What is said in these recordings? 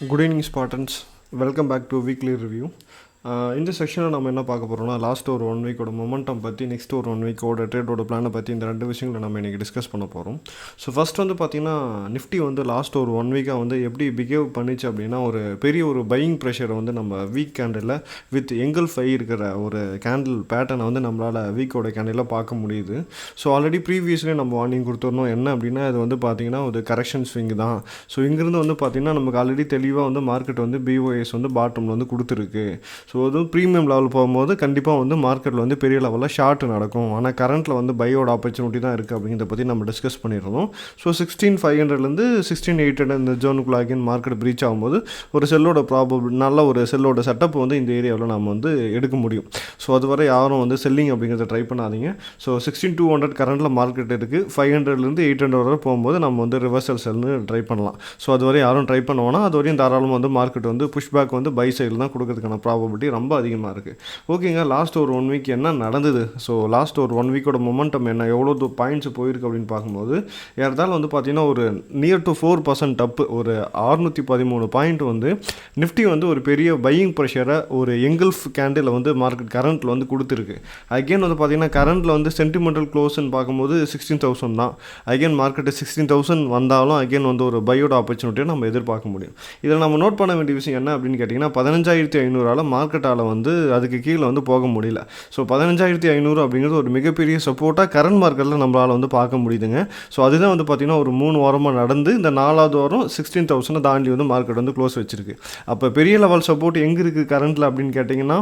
Good evening, Spartans. Welcome back to a weekly review. இந்த செக்ஷனில் நம்ம என்ன பார்க்க போகிறோம்னா லாஸ்ட் ஒரு 1 வீக்கோட மொமெண்டம் பற்றி, நெக்ஸ்ட் ஒரு 1 வீக்கோட ட்ரேடோட பிளானை பற்றி இந்த ரெண்டு விஷயங்களை நம்ம இன்றைக்கி டிஸ்கஸ் பண்ண போகிறோம். ஸோ ஃபஸ்ட் வந்து பார்த்திங்கன்னா நிஃப்டி வந்து லாஸ்ட் ஒரு 1 வீக்காக வந்து எப்படி பிஹேவ் பண்ணிச்சு அப்படின்னா, ஒரு பெரிய ஒரு பையிங் ப்ரெஷரை வந்து நம்ம வீக் கேண்டில் வித் எங்கல்ஃப் ஆகி இருக்கிற ஒரு கேண்டில் பேட்டர்னை வந்து நம்மளால் வீக்கோட கேண்டில் பார்க்க முடியுது. ஸோ ஆல்ரெடி ப்ரீவியஸ்லேயே நம்ம வார்னிங் கொடுத்துருந்தோம் என்ன அப்படின்னா, இது வந்து பார்த்திங்கன்னா ஒரு கரெக்ஷன் ஸ்விங் தான். ஸோ இங்கேருந்து வந்து பார்த்திங்கன்னா நமக்கு ஆல்ரெடி தெளிவாக வந்து மார்க்கெட் வந்து பிஓஎஸ் வந்து பாட்டமில் வந்து கொடுத்துருக்கு. ஸோ அதுவும் ப்ரீமியம் லெவல் போகும்போது கண்டிப்பாக வந்து மார்க்கெட்டில் வந்து பெரிய லெவலில் ஷார்ட் நடக்கும். ஆனால் கரண்ட்டில் வந்து பையோட ஆப்பர்ச்சுனிட்டி தான் இருக்குது அப்படிங்கிறத பற்றி நம்ம டிஸ்கஸ் பண்ணியிருந்தோம். ஸோ 16,500லேருந்து 16,800 இந்த ஜோனுக்குள்ள அகைன் மார்க்கெட் பிரீச் ஆகும்போது ஒரு செல்லோட நல்ல ஒரு செல்லோட செட்டப் வந்து இந்த ஏரியாவில் நம்ம வந்து எடுக்க முடியும். ஸோ அதுவரை யாரும் வந்து செல்லிங் அப்படிங்கிறத ட்ரை பண்ணாதீங்க. ஸோ 16,200 கரண்ட்டில் மார்க்கெட் இருக்குது. 500லேருந்து 800 வரை போகும்போது நம்ம வந்து ரிவர்சல் செல்னு ட்ரை பண்ணலாம். ஸோ அதுவரை யாரும் ட்ரை பண்ணுவோன்னா அது வரையும் தாராளமாக வந்து மார்க்கெட் வந்து புஷ்பேக் வந்து பை சைடில் தான் கொடுக்கறதுக்கான ப்ராபபிலிட்டி ரொம்ப அதிகமாக இருக்குது. ஓகேங்க, லாஸ்ட் ஒரு 1 வீக் என்ன நடந்தது? ஸோ லாஸ்ட் ஒரு 1 வீக்கோட மொமெண்டம் என்ன, எவ்வளோ பாயிண்ட்ஸ் போயிருக்கு அப்படின்னு பார்க்கும்போது ஏறதாலும் வந்து பார்த்திங்கன்னா ஒரு நியர் டு 4% அப்பு, ஒரு 613 பாயிண்ட் வந்து நிஃப்டி வந்து ஒரு பெரிய பையிங் ப்ரெஷரை ஒரு எங்கல்ஃப் கேண்டில் வந்து மார்க்கெட் கரண்ட்டில் வந்து கொடுத்துருக்கு. அகெயின் வந்து பார்த்திங்கன்னா கரண்ட்டில் வந்து சென்டிமெண்டல் க்ளோஸ்ன்னு பார்க்கும்போது 16,000 தான். அகெயின் மார்க்கெட்டு 16,000 வந்தாலும் அகெயின் வந்து ஒரு பையோட ஆப்பர்ச்சுனிட்டியை நம்ம எதிர்பார்க்க முடியும். இதில் நம்ம நோட் பண்ண வேண்டிய விஷயம் என்ன அப்படின்னு கேட்டிங்கன்னா, 15,500 மார்க்கெட்டால் வந்து அதுக்கு கீழே வந்து போக முடியல. ஸோ 15,500 அப்படிங்கிறது ஒரு மிகப்பெரிய சப்போர்ட்டாக கரண்ட் மார்க்கெட்டில் நம்மளால் வந்து பார்க்க முடியுதுங்க. ஸோ அதுதான் வந்து பார்த்திங்கன்னா ஒரு 3 வாரமாக நடந்து இந்த 4வது வாரம் 16,000 தாண்டி வந்து மார்க்கெட் வந்து க்ளோஸ் வச்சிருக்கு. அப்போ பெரிய லெவல் சப்போர்ட் எங்கே இருக்குது கரண்ட்டில் அப்படின்னு கேட்டிங்கன்னா,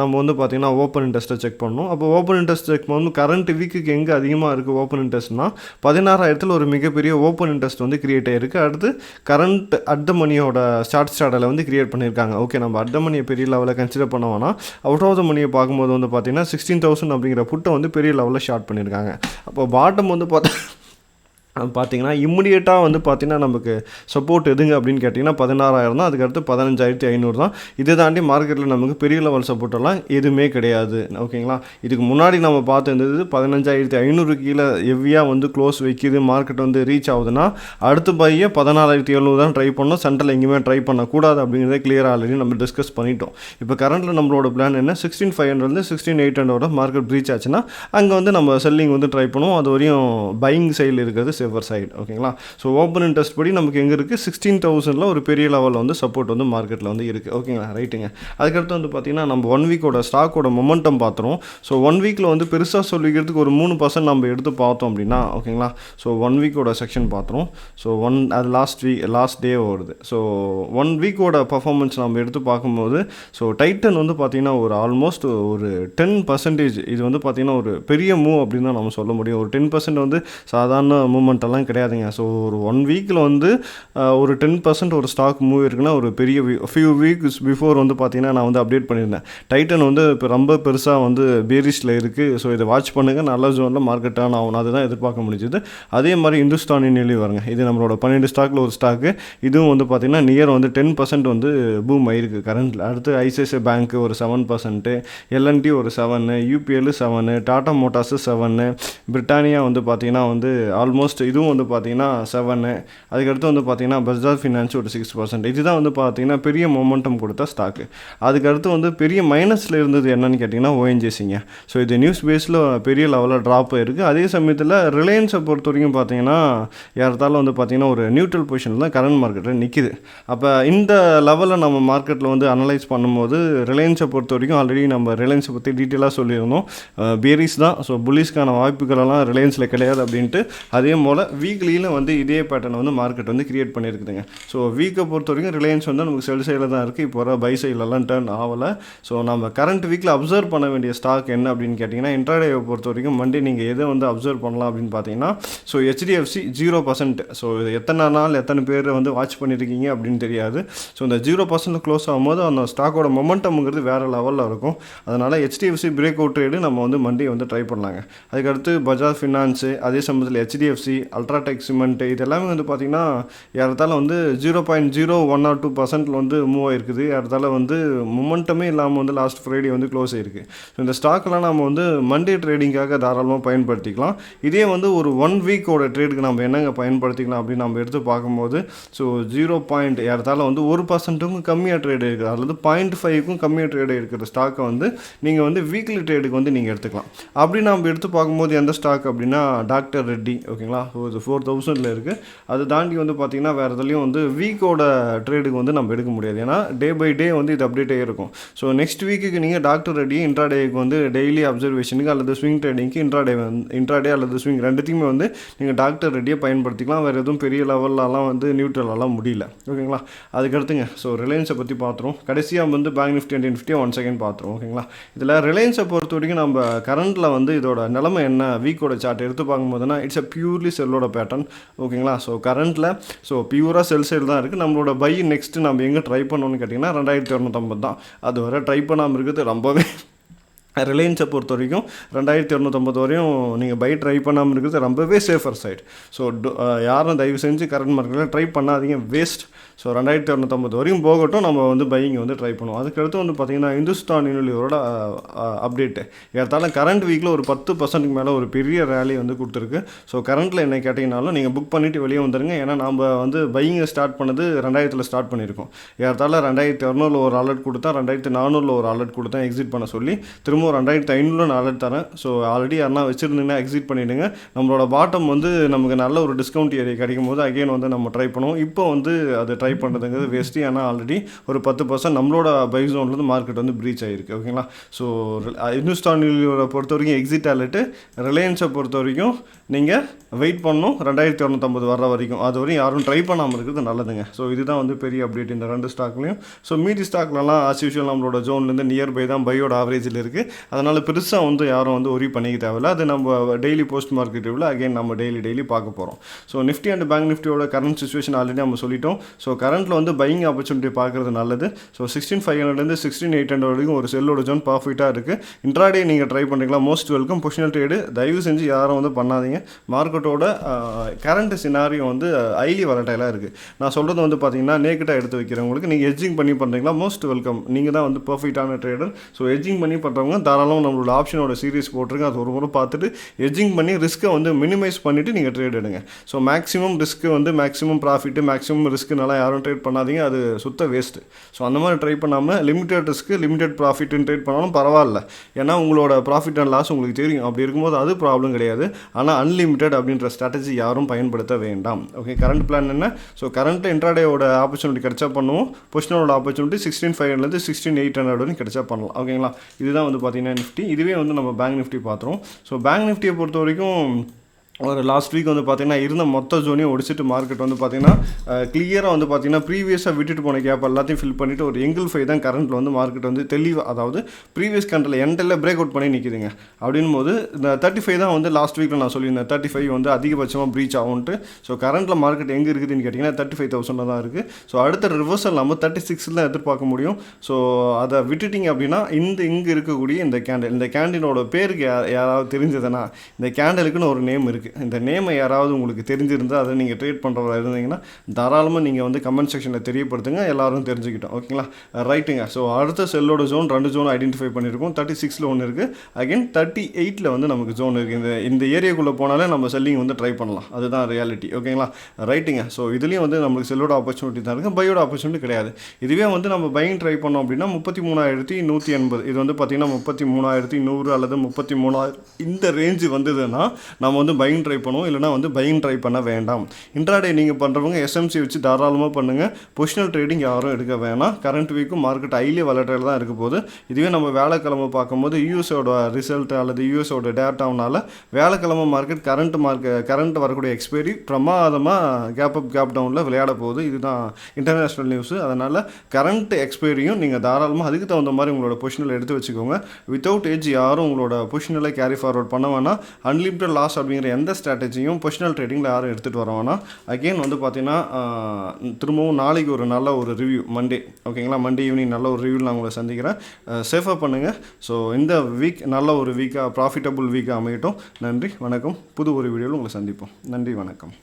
நம்ம வந்து பார்த்திங்கன்னா ஓப்பன் இன்ட்ரெஸ்ட்டை செக் பண்ணணும். அப்போ ஓப்பன் இன்ட்ரெஸ்ட் செக் பண்ணணும். கரண்ட் வீக்குக்கு எங்கே அதிகமாக இருக்குது ஓப்பன் இன்ட்ரெஸ்ட்னா 16,000 ஒரு மிகப்பெரிய ஓப்பன் இன்ட்ரெஸ்ட் வந்து கிரியேட் ஆகிருக்கு. அடுத்து கரண்ட் அட் த மணியோட ஸ்டார்டில் வந்து கிரியேட் பண்ணியிருக்காங்க. ஓகே, நம்ம அட் த மணியை பெரிய லெவலில் கன்சிடர் பண்ண வேணாம். அவுட் ஆஃப் த மணியை பார்க்கும்போது வந்து பார்த்திங்கன்னா 16,000 அப்படிங்கிற புட்டை வந்து பெரிய லெவலில் ஷார்ட் பண்ணியிருக்காங்க. அப்போ பாட்டம் வந்து பார்த்தீங்கன்னா இம்மிடியேட்டாக வந்து பார்த்திங்கன்னா நமக்கு சப்போர்ட் எதுங்க அப்படின்னு கேட்டிங்கன்னா 16,000 தான். அதுக்கடுத்து 15,500 தான். இதை தாண்டி மார்க்கெட்டில் நமக்கு பெரிய லெவல் சப்போர்ட்டெல்லாம் எதுவுமே கிடையாது. ஓகேங்களா, இதுக்கு முன்னாடி நம்ம பார்த்துருந்தது 15,500 கீழே ஹெவியாக வந்து க்ளோஸ் வைக்கிது, மார்க்கெட் வந்து ரீச் ஆகுதுன்னா அடுத்த பையை 14,700 தான் ட்ரை பண்ணோம். சென்ட்ரல் எங்கேயுமே ட்ரை பண்ணக்கூடாது அப்படிங்கிறத கிளியராக ஆல்ரெடி நம்ம டிஸ்கஸ் பண்ணிட்டோம். இப்போ கரண்ட்டில் நம்மளோட பிளான் என்ன, 16,500 16,800 மார்க்கெட் ரீச் ஆச்சுன்னா அங்கே வந்து நம்ம செல்லிங் வந்து ட்ரை பண்ணுவோம். அது வரையும் பையிங் சைடில் இருக்கிறது சைடு. ஓகேங்களா, ஸோ ஓப்பன் இன்ட்ரெஸ்ட் படி நமக்கு எங்கே இருக்குது 16,000 ஒரு பெரிய லெவலில் வந்து சப்போர்ட் வந்து மார்க்கெட்டில் வந்து இருக்குது. ஓகேங்களா, ரைட்டுங்க. அதுக்கடுத்து வந்து பார்த்திங்கன்னா நம்ம 1 வீக்கோட ஸ்டாக்கோட மொமெண்டம் பார்த்துருவோம். ஸோ 1 வீக்கில் வந்து பெருசாக சொல்லிக்கிறதுக்கு ஒரு 3% நம்ம எடுத்து பார்த்தோம் அப்படின்னா, ஓகேங்களா, ஸோ 1 வீக்கோட செக்ஷன் பார்த்துருவோம். ஸோ அது லாஸ்ட் டே வருது. ஸோ 1 வீக்கோட பர்ஃபார்மன்ஸ் நம்ம எடுத்து பார்க்கும்போது ஸோ டைட்டன் வந்து பார்த்திங்கன்னா ஒரு ஆல்மோஸ்ட் ஒரு 10% இது வந்து பார்த்திங்கன்னா ஒரு பெரிய மூவ் அப்படின்னு தான் நம்ம சொல்ல முடியும். ஒரு 10% வந்து சாதாரண மூவ்மெண்ட் எல்லாம் கிடையாதுங்க. ஸோ ஒரு 1 வீக்கில் வந்து ஒரு 10% ஒரு ஸ்டாக் மூவ் இருக்குன்னா ஒரு பெரிய ஃபியூ வீக்ஸ் பிஃபோர் வந்து பார்த்தீங்கன்னா நான் வந்து அப்டேட் பண்ணியிருந்தேன். டைட்டன் வந்து இப்போ ரொம்ப பெருசாக வந்து பேரிஷில் இருக்குது. ஸோ இதை வாட்ச் பண்ணுங்கள், நல்ல ஜோனில் மார்க்கெட் ஆன் ஆகணும், அதுதான் எதிர்பார்க்க முடிஞ்சுது. அதே மாதிரி இந்துஸ்தானி நிலையும் வருங்க. இது நம்மளோட 12 ஸ்டாக்கில் ஒரு ஸ்டாக்கு. இதுவும் வந்து பார்த்திங்கன்னா நியர் வந்து 10% வந்து பூம் ஆகிருக்கு கரண்ட்டில். அடுத்து ஐசிஐசிஐ பேங்க் ஒரு 7%, எல்என்டி ஒரு 7, யூபிஎல் 7, டாடா மோட்டார்ஸ் 7, பிரிட்டானியா வந்து பார்த்திங்கன்னா வந்து ஆல்மோஸ்ட் இதுவும் வந்து பார்த்திங்கன்னா 7. அதுக்கடுத்து வந்து பார்த்திங்கன்னா பஜாஜ் ஃபினான்ஸ் ஒரு 6%. இதுதான் வந்து பார்த்திங்கன்னா பெரிய மொமெண்டம் கொடுத்த ஸ்டாக்கு. அதுக்கடுத்து வந்து பெரிய மைனஸில் இருந்தது என்னன்னு கேட்டிங்கன்னா ஓஎன்ஜிசிங்க. ஸோ இது நியூஸ் பேஸில் பெரிய லெவலில் ட்ராப் ஆகிருக்கு. அதே சமயத்தில் ரிலையன்ஸை பொறுத்த வரைக்கும் பார்த்திங்கன்னா யார்த்தாலும் வந்து பார்த்திங்கன்னா ஒரு நியூட்ரல் பொசிஷனில் தான் கரண்ட் மார்க்கெட்டில் நிற்கிது. அப்போ இந்த லெவலில் நம்ம மார்க்கெட்டில் வந்து அனலைஸ் பண்ணும்போது ரிலையன்ஸை பொறுத்த வரைக்கும் ஆல்ரெடி நம்ம ரிலையன்ஸை பற்றி டீட்டெயிலாக சொல்லியிருந்தோம். பேரிஸ் தான். ஸோ புல்லிஸ்க்கான வாய்ப்புகளெல்லாம் ரிலையன்ஸில் கிடையாது அப்படின்ட்டு. அதே போல் வீக்லியில் வந்து இதே பேட்டர்னை வந்து மார்க்கெட் வந்து கிரியேட் பண்ணியிருக்குதுங்க. ஸோ வீக்கை பொறுத்த வரைக்கும் ரிலையன்ஸ் வந்து நமக்கு செல் சைடில் தான் இருக்குது. இப்போ வர பை சைட்லலாம் டர்ன் ஆகலை. ஸோ நம்ம கரண்ட் வீக்கில் அப்சர்வ் பண்ண வேண்டிய ஸ்டாக் என்ன அப்படின்னு கேட்டிங்கன்னா, இன்ட்ராடேவை பொறுத்த வரைக்கும் மண்டே நீங்கள் எதை வந்து அப்சர்வ் பண்ணலாம் அப்படின்னு பார்த்தீங்கன்னா, ஸோ ஹெச்டிஎஃப்சி 0%. ஸோ இது எத்தனை நாள் எத்தனை பேர் வந்து வாட்ச் பண்ணியிருக்கீங்க அப்படின்னு தெரியாது. ஸோ இந்த 0% க்ளோஸ் ஆகும்போது அந்த ஸ்டாக்கோட மொமெண்டம்ங்கிறது வேறு லெவலில் இருக்கும். அதனால் ஹெச்டிஎஃப்சி பிரேக் அவுட் ட்ரேடு நம்ம வந்து மண்டே வந்து ட்ரை பண்ணலாங்க. அதுக்கடுத்து பஜாஜ் ஃபினான்ஸு, அதே சமயத்தில் ஹெச்டிஎஃப்சி, அல்ட்ராடெக் சிமெண்ட் இது எல்லாமே வந்து பார்த்திங்கன்னா ஏறத்தாழ வந்து 0.01 or 2% வந்து மூவ் ஆகிருக்குது. ஏறத்தாழ வந்து மொமெண்டமே இல்லாமல் வந்து லாஸ்ட் ஃப்ரைடே வந்து க்ளோஸ் ஆகிருக்கு. ஸோ இந்த ஸ்டாக்லாம் நம்ம வந்து மண்டே ட்ரேடிங்காக தாராளமாக பயன்படுத்திக்கலாம். இதே வந்து ஒரு 1 வீக்கோட ட்ரேடுக்கு நம்ம என்னங்க பயன்படுத்திக்கலாம் அப்படின்னு நம்ம எடுத்து பார்க்கும்போது ஸோ 0. ஏறத்தாழ வந்து 1%க்கும் கம்மியாக ட்ரேட் இருக்குது, அல்லது 0.5க்கும் கம்மியாக ட்ரேட் இருக்கிற ஸ்டாக்கை வந்து நீங்கள் வந்து வீக்லி ட்ரேடுக்கு வந்து நீங்கள் எடுத்துக்கலாம். அப்படி நம்ம எடுத்து பார்க்கும்போது எந்த ஸ்டாக் அப்படின்னா டாக்டர் ரெட்டி. ஓகேங்களா, ஸோ இது 4000 இருக்குது. அது தாண்டி வந்து பார்த்திங்கன்னா வேறு எதுலேயும் வந்து வீக்கோட ட்ரேடுக்கு வந்து நம்ம எடுக்க முடியாது, ஏன்னா டே பை டே வந்து இது அப்டேட்டே இருக்கும். ஸோ நெக்ஸ்ட் வீக்குக்கு நீங்கள் டாக்டர் ரெட்டி இன்ட்ராடேக்கு வந்து டெய்லி அப்சர்வேஷனுக்கு அல்லது ஸ்விங் ட்ரேடிங்க்கு இன்ட்ராடே அல்லது ஸ்விங் ரெண்டுத்தையுமே வந்து நீங்கள் டாக்டர் ரெட்டியை பயன்படுத்திக்கலாம். வேறு எதுவும் பெரிய லெவல்லலாம் வந்து நியூட்ரலெலாம் முடியல. ஓகேங்களா, அதுக்கடுத்துங்க ஸோ ரிலையன்ஸை பற்றி பார்த்துருவோம். கடைசியாக வந்து பேங்க் நிஃப்டி அண்ட் நிஃப்டியை 1 செகண்ட் பார்த்துருவோம். ஓகேங்களா, இதில் ரிலையன்ஸை பொறுத்த வரைக்கும் நம்ம கரண்டில் வந்து இதோட நிலைமை என்ன வீக்கோட சார்ட் எடுத்து பார்க்கும்போதுனா இட்ஸ் பியூர்லி செல்லோட பேட்டர்ன். ஓகேங்களா, ஸோ கரண்ட்டில் ஸோ பியூராக செல் சைடு தான் இருக்குது. நம்மளோட பை நெக்ஸ்ட்டு நம்ம எங்கே ட்ரை பண்ணணும்னு கேட்டிங்கன்னா 2250 தான். அது வரை ட்ரை பண்ணாமல் இருக்கிறது ரொம்பவே ரிலையன்ஸை பொறுத்த வரைக்கும் 2250 வரையும் நீங்கள் பை ட்ரை பண்ணாமல் இருக்கிறது ரொம்பவே சேஃபர் சைடு. ஸோ யாரும் தயவு செஞ்சு கரண்ட் மார்க்கெட்டில் ட்ரை பண்ணாதீங்க, வேஸ்ட். ஸோ 2250 வரையும் போகட்டும், நம்ம வந்து பையிங் வந்து ட்ரை பண்ணுவோம். அதுக்கடுத்து வந்து பார்த்திங்கன்னா இந்துஸ்தான் யூனிலிவரோட அப்டேட்டு ஏற்றாலும் கரண்ட் வீக்கில் ஒரு 10% மேலே ஒரு பெரிய ரேலி வந்து கொடுத்துருக்கு. ஸோ கரண்ட்டில் என்ன கேட்டிங்கனாலும் நீங்கள் புக் பண்ணிவிட்டு வெளியே வந்துடுங்க, ஏன்னா நம்ம வந்து பையிங்கை ஸ்டார்ட் பண்ணது 2000 ஸ்டார்ட் பண்ணியிருக்கோம். ஏற்றாலும் 2200 ஒரு அலர்ட் கொடுத்தேன், 2400 ஒரு அலர்ட் கொடுத்தேன் எக்ஸிட் பண்ண சொல்லி. திரும்ப 2500 அலர்ட் தரேன். ஸோ ஆல்ரெடி யாருன்னா வச்சுருந்தீங்கன்னா எக்ஸிட் பண்ணிவிடுங்க. நம்மளோட பாட்டம் வந்து நமக்கு நல்ல ஒரு டிஸ்கவுண்ட் ஏரியா கிடைக்கும் போது அகைன் வந்து நம்ம ட்ரை பண்ணுவோம். இப்போ வந்து அது ட்ரை பண்ணுறதுங்கிறது வேஸ்ட்டு, ஏன்னா ஆல்ரெடி ஒரு 10% நம்மளோட பை ஜோன்லேருந்து மார்க்கெட் வந்து ப்ரீச் ஆகிருக்கு. ஓகேங்களா, ஸோ இந்துஸ்தான் யூனிலிவரை பொறுத்த வரைக்கும் எக்ஸிட் அலர்ட்டு, ரிலையன்ஸை பொறுத்த வரைக்கும் நீங்கள் வெயிட் பண்ணணும் 2250 வர்ற வரைக்கும். அது வரையும் யாரும் ட்ரை பண்ணாமல் இருக்கிறது நல்லதுங்க. ஸோ இதுதான் வந்து பெரிய அப்டேட் இந்த 2 ஸ்டாக்லையும். ஸோ மீதி ஸ்டாக்லலாம் ஆஸ் யூஷுவல் நம்மளோட ஜோன்லேருந்து நியர்பை தான் பையோட ஆவரேஜில் இருக்குது. அதனால் பெருசாக வந்து யாரும் வந்து ஒரி பண்ணிக்க தேவையில்லை. அது நம்ம டெய்லி போஸ்ட் மார்க்கெட் ரிவ்யூவில் அகைன் நம்ம டெய்லி பார்க்க போகிறோம். ஸோ நிஃப்டி அண்ட் பேங்க் நிஃப்டியோட கரண்ட் சிச்சுவேஷன் ஆல்ரெடி நம்ம சொல்லிட்டோம். ஸோ கரண்ட்டில் வந்து பையிங் ஆப்பர்ச்சுனிட்டி பார்க்குறது நல்லது. ஸோ 16500 16800 வரைக்கும் ஒரு செல்லோட ஜோன் ப்ராஃபிட்டாக இருக்குது. இன்ட்ராடே நீங்கள் ட்ரை பண்ணுறீங்களா, மோஸ்ட் வெல்கம். பொசிஷனல் ட்ரேடு தயவு செஞ்சு யாரும் வந்து பண்ணாதீங்க. மார்க்கெட்டோட கரண்ட் சினாரியோ வந்து ஹைலி வாலடைலாக இருக்குது. நான் சொல்கிறது வந்து பார்த்தீங்கன்னா நேக்கட்டாக எடுத்து வைக்கிறவங்களுக்கு நீங்கள் எட்ஜிங் பண்ணி பண்ணுறீங்களா, மோஸ்ட் வெல்கம். நீங்கள் தான் வந்து பர்ஃபெக்டான ட்ரேடர். ஸோ எட்ஜிங் பண்ணி பண்ணுறவங்க தாராளமாக நம்மளோட ஆப்ஷனோட சீரிஸ் போட்டிருங்க. அது ஒரு முறை பார்த்துட்டு எட்ஜிங் பண்ணி ரிஸ்க்கை வந்து மினிமைஸ் பண்ணிவிட்டு நீங்கள் ட்ரேட் எடுங்க. ஸோ மேக்ஸிமம் ரிஸ்க்கு வந்து மேக்ஸிமம் ப்ராஃபிட்டு மேக்ஸிமம் ரிஸ்க்குனால யாரும் ட்ரேட் பண்ணாதீங்க, அது சுத்த வேஸ்ட்டு. ஸோ அந்த மாதிரி ட்ரை பண்ணாமல் லிமிடெட் ரிஸ்க்கு லிமிடெட் ப்ராஃபிட்னு ட்ரேட் பண்ணாலும் பரவாயில்ல, ஏன்னா உங்களோட ப்ராஃபிட் அண்ட் லாஸ் உங்களுக்கு தெரியும். அப்படி இருக்கும்போது அது ப்ராப்ளம் கிடையாது. ஆனால் அன்லிமிட்டட் அப்படின்ற ஸ்ட்ராட்டஜி யாரும் பயன்படுத்த வேண்டாம். ஓகே, கரண்ட் பிளான் என்ன? ஸோ கரண்ட்டில் இன்ட்ராடேயோட ஆப்பர்ச்சுனிட்டி கிடைச்சா பண்ணுவோம். பொசிஷனோட ஆப்பர்ச்சுனிட்டி 16500 16800 வரைக்கும் கிடைச்சா பண்ணலாம். ஓகேங்களா, இதுதான் வந்து பார்த்தீங்கன்னா நிஃப்டி. இதுவே வந்து நம்ம பேங்க் நிஃப்டி பார்த்துருவோம். ஸோ பேங்க் நிஃப்டியை பொறுத்த வரைக்கும் ஒரு லாஸ்ட் வீக் வந்து பார்த்திங்கன்னா இருந்த மொத்த ஜோனையும் ஒடிச்சிட்டு மார்க்கெட் வந்து பார்த்திங்கன்னா கிளியராக வந்து பார்த்திங்கன்னா ப்ரீவியஸாக விட்டுட்டு போன கேப் எல்லாத்தையும் ஃபில் பண்ணிவிட்டு ஒரு எங்கிள் 5 தான் கரண்ட்டில் வந்து மார்க்கெட் வந்து தெளிவாக, அதாவது ப்ரீவியஸ் கண்ட்ரில் எண்டில் பிரேக் அவுட் பண்ணி நிற்கிதுங்க. அப்படின் போது இந்த 35 தான் வந்து லாஸ்ட் வீக்கில் நான் சொல்லியிருந்தேன் 35 வந்து அதிகபட்சமாக ப்ரீச் ஆகும்ட்டு. ஸோ கரண்ட்டில் மார்க்கெட் எங்கே இருக்குதுன்னு கேட்டிங்கன்னா 35,000 தான் இருக்குது. ஸோ அடுத்த ரிவர்சல் நம்ம 36 தான் எதிர்பார்க்க முடியும். ஸோ அதை விட்டுட்டிங்க அப்படின்னா இங்கே இருக்கக்கூடிய இந்த கேண்டிலோட பேருக்கு யாராவது தெரிஞ்சதுன்னா, இந்த கேண்டலுக்குன்னு ஒரு நேம் இருக்குது. இந்த நேமை யாராவது உங்களுக்கு தெரிஞ்சிருந்தால் அதை நீங்கள் ட்ரேட் பண்ணுறவங்க இருந்தீங்கன்னா தாராளமாக நீங்கள் வந்து கமெண்ட் செக்ஷனில் தெரியப்படுத்துங்க, எல்லாரும் தெரிஞ்சுக்கிட்டோம். ஓகேங்களா, ரைட்டுங்க. ஸோ அடுத்த செல்லோட ஜோன் 2 ஜோன் ஐடென்டிஃபை பண்ணியிருக்கோம். 36 ஒன்று இருக்குது, அகைன் 38 வந்து நமக்கு ஜோன் இருக்குது. இந்த ஏரியாக்குள்ளே போனாலே நம்ம செல்லிங் வந்து ட்ரை பண்ணலாம், அதுதான் ரியாலிட்டி. ஓகேங்களா, ரைட்டுங்க. ஸோ இதுலேயும் வந்து நம்மளுக்கு செல்லோட ஆப்பர்ச்சுனிட்டி தான் இருக்குது, பையோட ஆப்பர்ச்சுனிட்டி கிடையாது. இதுவே வந்து நம்ம பையிங் ட்ரை பண்ணோம் அப்படின்னா 33,180, இது வந்து பார்த்திங்கன்னா 33,100 அல்லது 33,000 இந்த ரேஞ்சு வந்ததுன்னா நம்ம வந்து பையிங் ட்ரை பண்ணுவோம், இல்லைனா வந்து பையிங் ட்ரை பண்ண வேண்டாம். இன்ட்ராடே நீங்கள் பண்ணுறவங்க எஸ்எம்சி வச்சு தாராளமாக பண்ணுங்கள். பொசிஷனல் ட்ரேடிங் யாரும் எடுக்க வேணாம். கரண்ட் வீக்கும் மார்க்கெட் ஹைலி வாலடைல் தான் இருக்க போகுது. இதுவே நம்ம வேலைக்கிழமை பார்க்கும்போது யூஎஸோட ரிசல்ட் அல்லது யூஎஸோட டேட்டாவனால வேலைக்கிழமை மார்க்கெட் கரண்ட் வரக்கூடிய எக்ஸ்பைரி பிரமாதமாக கேப் அப் கேப் டவுனில் விளையாட போகுது. இதுதான் இன்டர்நேஷ்னல் நியூஸு. அதனால் கரண்ட் எக்ஸ்பைரியும் நீங்கள் தாராளமாக அதுக்கு தகுந்த மாதிரி உங்களோட பொசிஷனில் எடுத்து வச்சுக்கோங்க. வித்தவுட் ஏஜ் யாரும் உங்களோட பொசிஷனில் கேரி ஃபார்வர்ட் பண்ண வேணாம். அன்லிமிட்டட் லாஸ் அப்படிங்கிற எந்த எந்த ஸ்ட்ராட்டஜியும் பொசிஷனல் ட்ரேடிங்கில் யாரும் எடுத்துகிட்டு வரவோன்னா அகெயின் வந்து பார்த்தீங்கன்னா திரும்பவும் நாளைக்கு ஒரு நல்ல ஒரு ரிவ்யூ மண்டே ஓகேங்களா, மண்டே ஈவினிங் நல்ல ஒரு ரிவ்யூவில் நான் உங்களை சந்திக்கிறேன். சேஃபாக பண்ணுங்கள். ஸோ இந்த வீக் நல்ல ஒரு வீக்காக ப்ராஃபிட்டபுள் வீக்காக அமையட்டும். நன்றி, வணக்கம். புது ஒரு வீடியோவில் உங்களை சந்திப்போம். நன்றி, வணக்கம்.